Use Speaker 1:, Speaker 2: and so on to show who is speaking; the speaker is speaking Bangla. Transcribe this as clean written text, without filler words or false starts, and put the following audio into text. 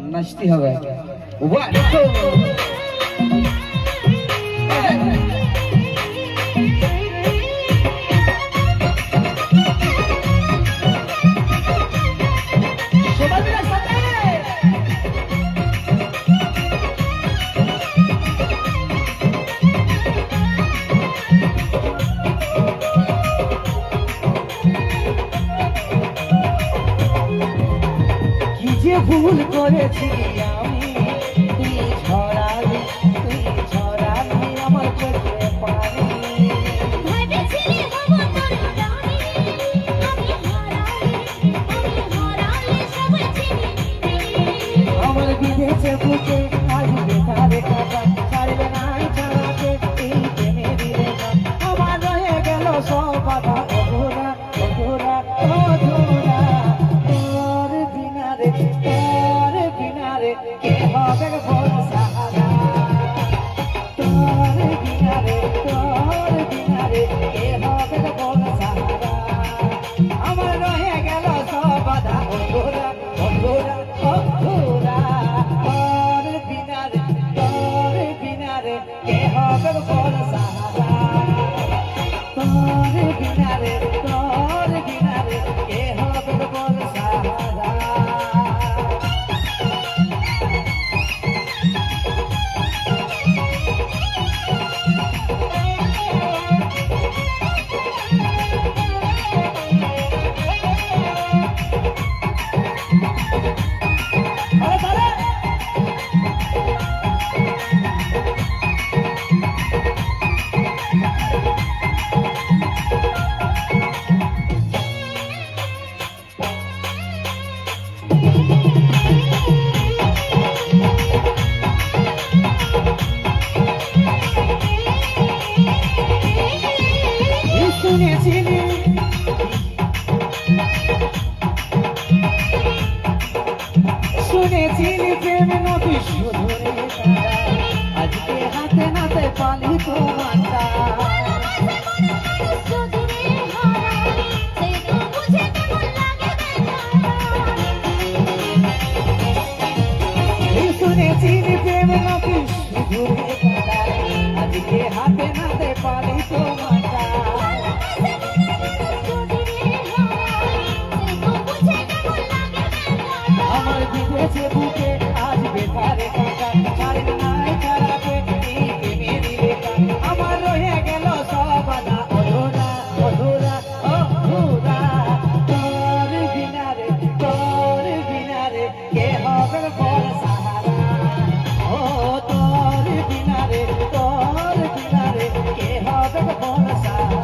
Speaker 1: নাচতে হবে ওয়ান ভুল করেছি আমি তুই ছড়ালি আমার চোখে পানি ভেবেছিলি হব তোর রানী আমি হারালি সব চিনি আমার বিদেশে বুকে আজ বেকারে কাটা ছাড়বে নাই ছাড়াতে এই প্রেমে দিলে আমার রয়ে গেল সব বাধা অধুরা অধুরা অধুরা তোর বিনা রে কে হবে বল সাহারা তোর বিনা রে কে হবে বল সাহারা আমার রয়ে গেল সব বাধা অধুরা অধুরা অধুরা তোর বিনা রে কে হবে বল সাহারা তোর বিনা রে কে হবে বল সাহারা শুনেছিলি প্রেম নদী শুধরে আজকে হাতে নাতে পালি তোমারটা শুনেছিলি প্রেম নদী শুধরে আজকে হাতে নাতে পালি তোমারটা আমার বিদেশে বুকে আজ বেকারে কাটা ছাড়বে নাই ছাড়াতে এই প্রেমে দিলে আমার রয়ে গেল সব বাধা অধুরা অধুরা অধুরা তোর বিনা রে কে হবে বল সাহারা ও তোর বিনা রে কে হবে বল সাহারা